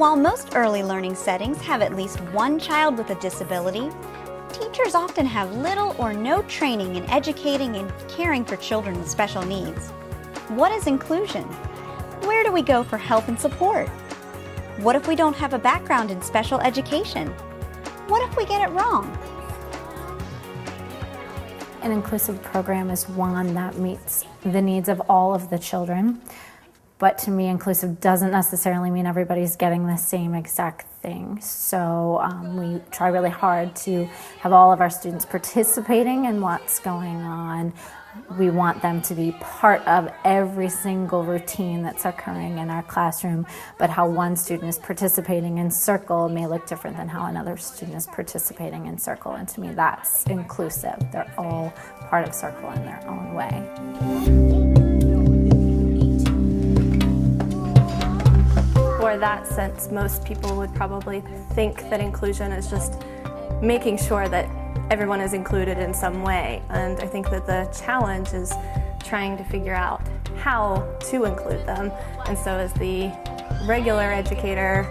While most early learning settings have at least one child with a disability, teachers often have little or no training in educating and caring for children with special needs. What is inclusion? Where do we go for help and support? What if we don't have a background in special education? What if we get it wrong? An inclusive program is one that meets the needs of all of the children. But to me, inclusive doesn't necessarily mean everybody's getting the same exact thing. So we try really hard to have all of our students participating in what's going on. We want them to be part of every single routine that's occurring in our classroom, but how one student is participating in circle may look different than how another student is participating in circle. And to me, that's inclusive. They're all part of circle in their own way. For that sense, most people would probably think that inclusion is just making sure that everyone is included in some way. And I think that the challenge is trying to figure out how to include them. And so as the regular educator,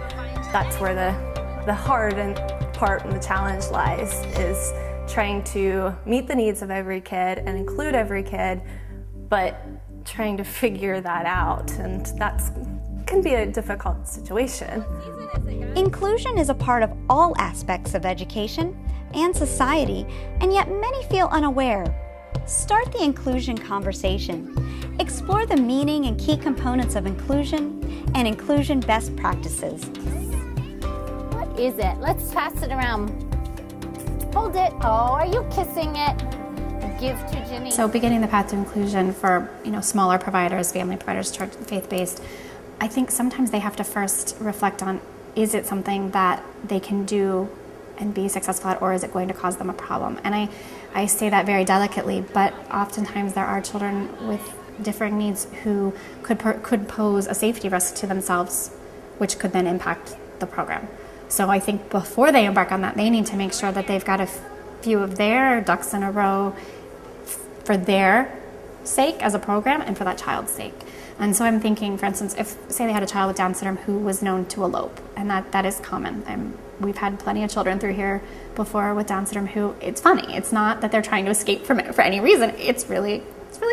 that's where the hard part and the challenge lies, is trying to meet the needs of every kid and include every kid, but trying to figure that out. And that's can be a difficult situation. Inclusion is a part of all aspects of education and society, and yet many feel unaware. Start the inclusion conversation. Explore the meaning and key components of inclusion and inclusion best practices. What is it? Let's pass it around. Hold it. Oh, are you kissing it? Give to Jimmy. So beginning the path to inclusion for smaller providers, family providers, church, faith-based, I think sometimes they have to first reflect on, is it something that they can do and be successful at, or is it going to cause them a problem? And I say that very delicately, but oftentimes there are children with differing needs who could pose a safety risk to themselves, which could then impact the program. So I think before they embark on that, they need to make sure that they've got a few of their ducks in a row for their sake as a program and for that child's sake. And so I'm thinking, for instance, if, say they had a child with Down syndrome who was known to elope, and that is common. We've had plenty of children through here before with Down syndrome who, it's funny. It's not that they're trying to escape from it for any reason. It's really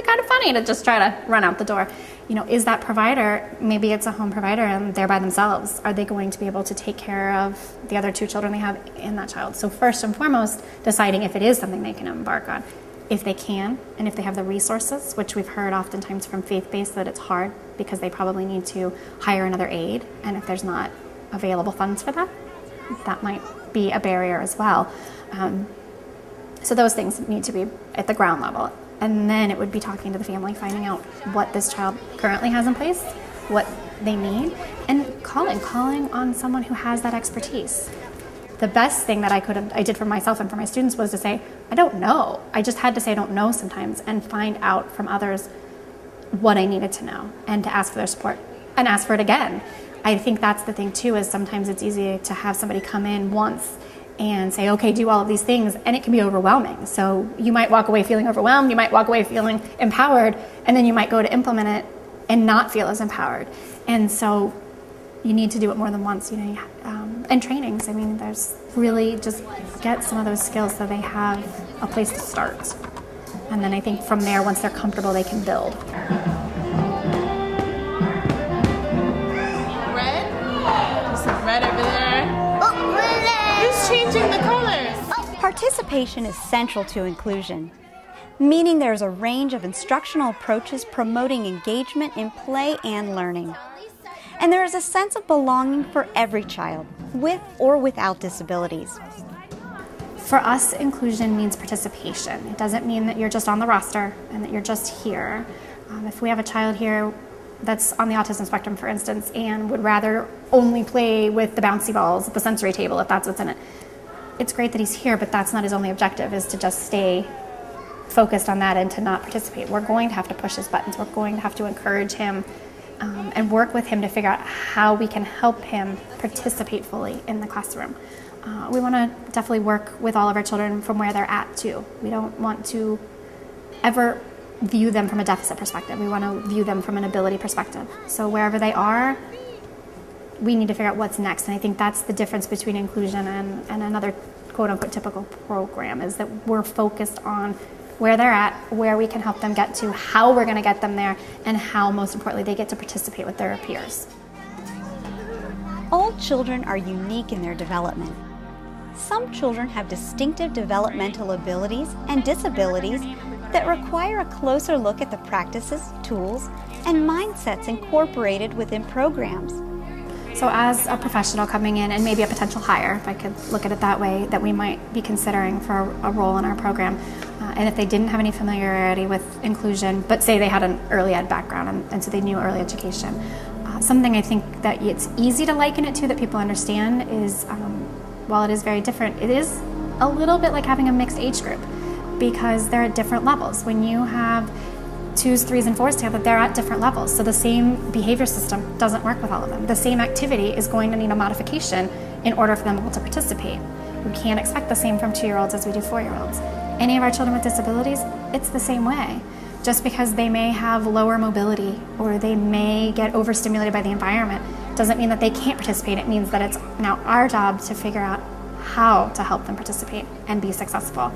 kind of funny to just try to run out the door. Is that provider, maybe it's a home provider and they're by themselves, are they going to be able to take care of the other two children they have in that child? So first and foremost, deciding if it is something they can embark on. If they can, and if they have the resources, which we've heard oftentimes from faith-based that it's hard because they probably need to hire another aide, and if there's not available funds for that, that might be a barrier as well. So those things need to be at the ground level. And then it would be talking to the family, finding out what this child currently has in place, what they need, and calling on someone who has that expertise. The best thing that I did for myself and for my students was to say, I don't know. I just had to say I don't know sometimes and find out from others what I needed to know and to ask for their support and ask for it again. I think that's the thing too, is sometimes it's easy to have somebody come in once and say, okay, do all of these things, and it can be overwhelming. So you might walk away feeling overwhelmed, you might walk away feeling empowered, and then you might go to implement it and not feel as empowered. And so you need to do it more than once, and trainings. I mean, there's really just get some of those skills so they have a place to start. And then I think from there, once they're comfortable, they can build. Red? There's some red over there. Oh, red! Who's changing the colors? Participation is central to inclusion, meaning there's a range of instructional approaches promoting engagement in play and learning. And there is a sense of belonging for every child, with or without disabilities. For us, inclusion means participation. It doesn't mean that you're just on the roster and that you're just here. If we have a child here that's on the autism spectrum, for instance, and would rather only play with the bouncy balls at the sensory table, if that's what's in it, it's great that he's here, but that's not his only objective, is to just stay focused on that and to not participate. We're going to have to push his buttons. We're going to have to encourage him and work with him to figure out how we can help him participate fully in the classroom. We want to definitely work with all of our children from where they're at too. We don't want to ever view them from a deficit perspective. We want to view them from an ability perspective. So wherever they are, we need to figure out what's next. And I think that's the difference between inclusion and another quote-unquote typical program, is that we're focused on where they're at, where we can help them get to, how we're going to get them there, and how, most importantly, they get to participate with their peers. All children are unique in their development. Some children have distinctive developmental abilities and disabilities that require a closer look at the practices, tools, and mindsets incorporated within programs. So as a professional coming in, and maybe a potential hire, if I could look at it that way, that we might be considering for a role in our program, and if they didn't have any familiarity with inclusion, but say they had an early ed background and so they knew early education, something I think that it's easy to liken it to, that people understand, is while it is very different, it is a little bit like having a mixed age group, because they're at different levels. When you have 2s, 3s, and 4s together, they're at different levels. So the same behavior system doesn't work with all of them. The same activity is going to need a modification in order for them to be able to participate. We can't expect the same from 2-year-olds as we do 4-year-olds. Any of our children with disabilities, it's the same way. Just because they may have lower mobility or they may get overstimulated by the environment doesn't mean that they can't participate. It means that it's now our job to figure out how to help them participate and be successful.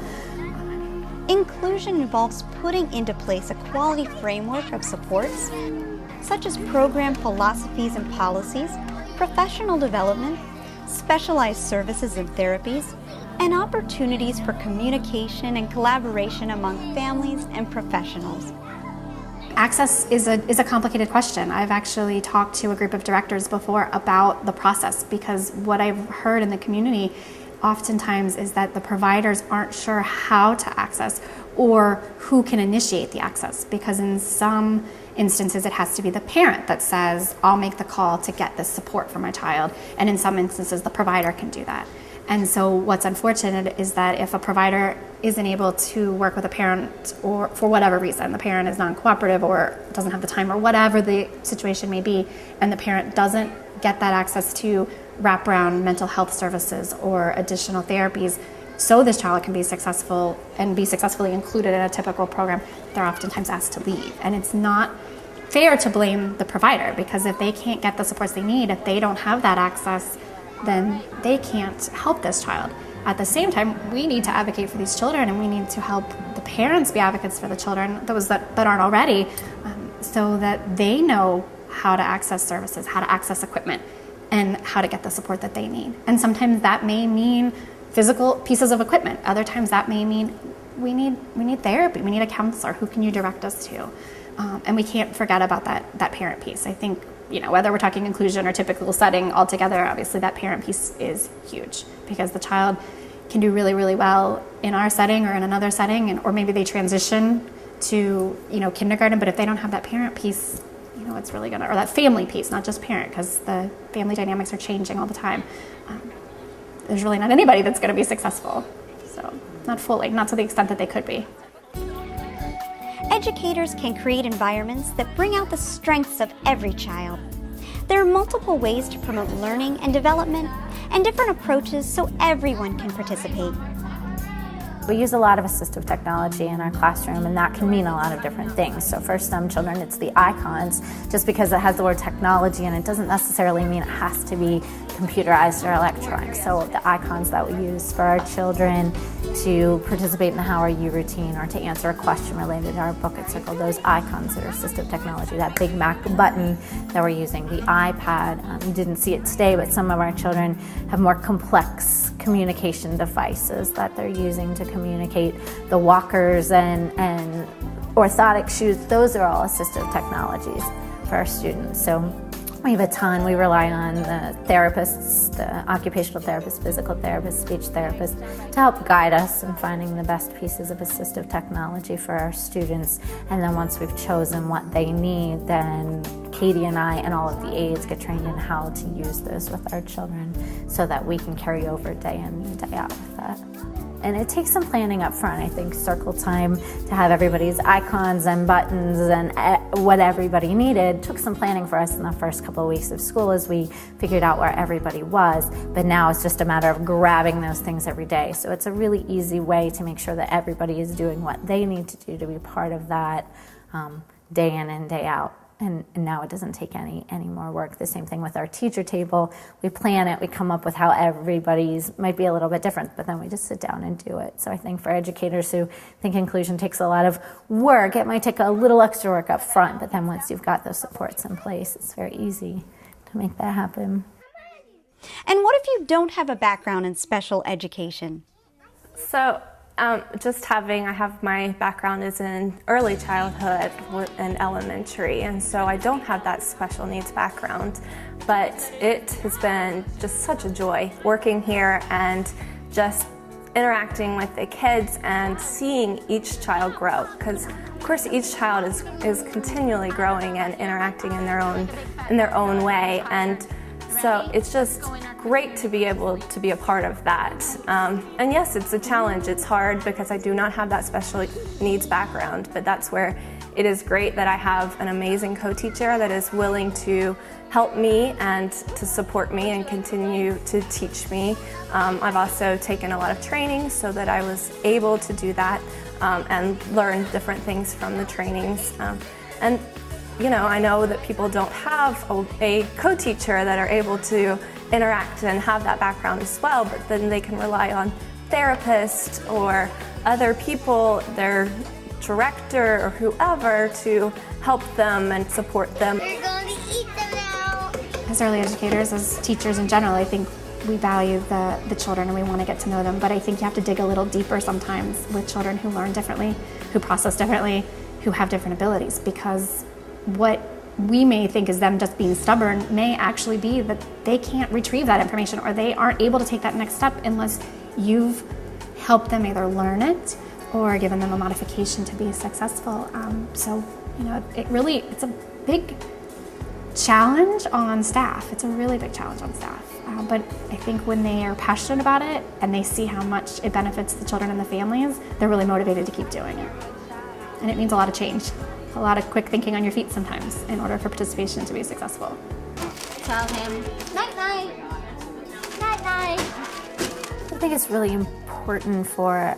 Inclusion involves putting into place a quality framework of supports, such as program philosophies and policies, professional development, specialized services and therapies, and opportunities for communication and collaboration among families and professionals. Access is a complicated question. I've actually talked to a group of directors before about the process, because what I've heard in the community oftentimes is that the providers aren't sure how to access or who can initiate the access, because in some instances it has to be the parent that says, I'll make the call to get this support for my child, and in some instances the provider can do that. And so what's unfortunate is that if a provider isn't able to work with a parent, or for whatever reason, the parent is non-cooperative or doesn't have the time or whatever the situation may be, and the parent doesn't get that access to wraparound mental health services or additional therapies so this child can be successful and be successfully included in a typical program, they're oftentimes asked to leave. And it's not fair to blame the provider, because if they can't get the supports they need, if they don't have that access, then they can't help this child. At the same time, we need to advocate for these children, and we need to help the parents be advocates for the children, those that aren't already, so that they know how to access services, how to access equipment, and how to get the support that they need. And sometimes that may mean physical pieces of equipment. Other times that may mean we need therapy, we need a counselor. Who can you direct us to? And we can't forget about that parent piece. I think, whether we're talking inclusion or typical setting altogether, obviously that parent piece is huge, because the child can do really, really well in our setting or in another setting, or maybe they transition to, kindergarten, but if they don't have that parent piece, it's really gonna, or that family piece, not just parent, because the family dynamics are changing all the time. There's really not anybody that's gonna be successful. So, not fully, not to the extent that they could be. Educators can create environments that bring out the strengths of every child. There are multiple ways to promote learning and development, and different approaches so everyone can participate. We use a lot of assistive technology in our classroom, and that can mean a lot of different things. So for some children, it's the icons. Just because it has the word technology in it doesn't necessarily mean it has to be computerized or electronic. So the icons that we use for our children to participate in the How Are You routine, or to answer a question related to our book at Circle, those icons are assistive technology. That big Mac button that we're using, the iPad, you didn't see it today, but some of our children have more complex communication devices that they're using to communicate. The walkers and orthotic shoes, those are all assistive technologies for our students. So we have a ton. We rely on the therapists, the occupational therapists, physical therapists, speech therapists, to help guide us in finding the best pieces of assistive technology for our students. And then once we've chosen what they need, then Katie and I and all of the aides get trained in how to use this with our children so that we can carry over day in and day out with that. And it takes some planning up front. I think circle time to have everybody's icons and buttons and what everybody needed took some planning for us in the first couple of weeks of school as we figured out where everybody was. But now it's just a matter of grabbing those things every day. So it's a really easy way to make sure that everybody is doing what they need to do to be part of that day in and day out. And now it doesn't take any more work. The same thing with our teacher table. We plan it, we come up with how everybody's might be a little bit different, but then we just sit down and do it. So I think for educators who think inclusion takes a lot of work, it might take a little extra work up front, but then once you've got those supports in place, it's very easy to make that happen. And what if you don't have a background in special education? So I have my background is in early childhood and elementary, and so I don't have that special needs background, but it has been just such a joy working here and just interacting with the kids and seeing each child grow, because of course each child is continually growing and interacting in their own way, and so it's just great to be able to be a part of that. And yes, it's a challenge. It's hard because I do not have that special needs background, but that's where it is great that I have an amazing co-teacher that is willing to help me and to support me and continue to teach me. I've also taken a lot of training so that I was able to do that and learn different things from the trainings. And you know, I know that people don't have a co-teacher that are able to interact and have that background as well, but then they can rely on therapists or other people, their director or whoever, to help them and support them. We're going to eat them now. As early educators, as teachers in general, I think we value the children and we want to get to know them, but I think you have to dig a little deeper sometimes with children who learn differently, who process differently, who have different abilities, because what we may think is them just being stubborn may actually be that they can't retrieve that information or they aren't able to take that next step unless you've helped them either learn it or given them a modification to be successful. So, you know, it's a big challenge on staff. It's a really big challenge on staff. But I think when they are passionate about it and they see how much it benefits the children and the families, they're really motivated to keep doing it. And it means a lot of change. A lot of quick thinking on your feet sometimes in order for participation to be successful. Tell him, night-night, night-night. I think it's really important for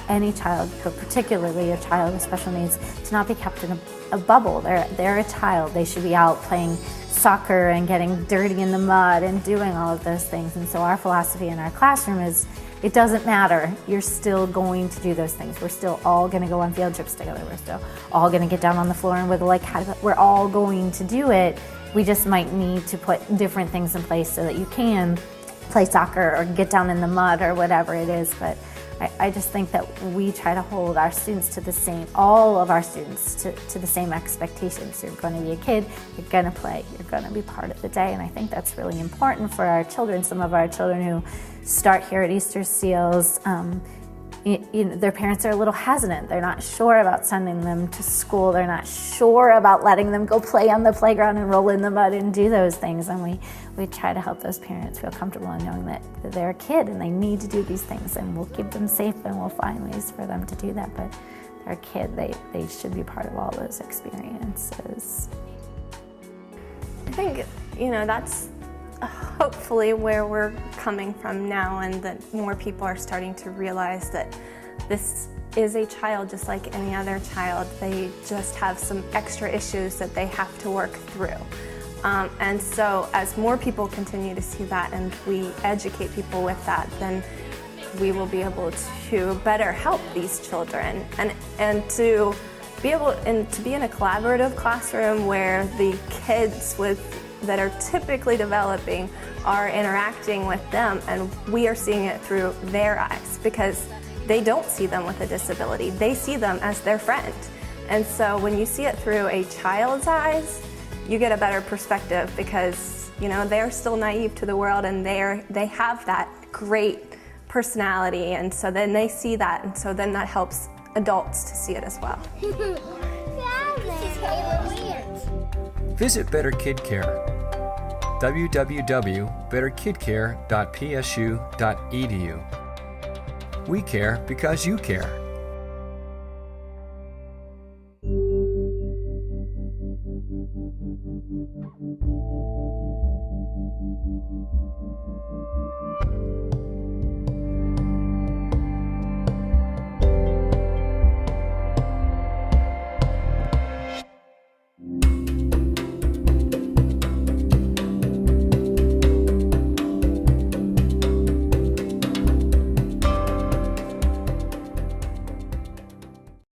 any child, but particularly a child with special needs, to not be kept in a bubble. They're a child. They should be out playing soccer and getting dirty in the mud and doing all of those things. And so our philosophy in our classroom is, it doesn't matter. You're still going to do those things. We're still all going to go on field trips together. We're still all going to get down on the floor and wiggle like cats. We're all going to do it. We just might need to put different things in place so that you can play soccer or get down in the mud or whatever it is. But I just think that we try to hold our students to the same, all of our students to the same expectations. You're going to be a kid, you're going to play, you're going to be part of the day, and I think that's really important for our children. Some of our children who start here at Easter Seals, their parents are a little hesitant. They're not sure about sending them to school. They're not sure about letting them go play on the playground and roll in the mud and do those things. And we try to help those parents feel comfortable in knowing that they're a kid and they need to do these things, and we'll keep them safe and we'll find ways for them to do that. But they're a kid. They should be part of all those experiences. I think, that's hopefully where we're coming from now, and that more people are starting to realize that this is a child just like any other child. They just have some extra issues that they have to work through. And so as more people continue to see that and we educate people with that, then we will be able to better help these children and to be able to be in a collaborative classroom where the kids that are typically developing are interacting with them, and we are seeing it through their eyes, because they don't see them with a disability. They see them as their friend. And so when you see it through a child's eyes, you get a better perspective, because they're still naive to the world and they have that great personality, and so then they see that, and so then that helps adults to see it as well. Visit Better Kid Care. www.betterkidcare.psu.edu. We care because you care.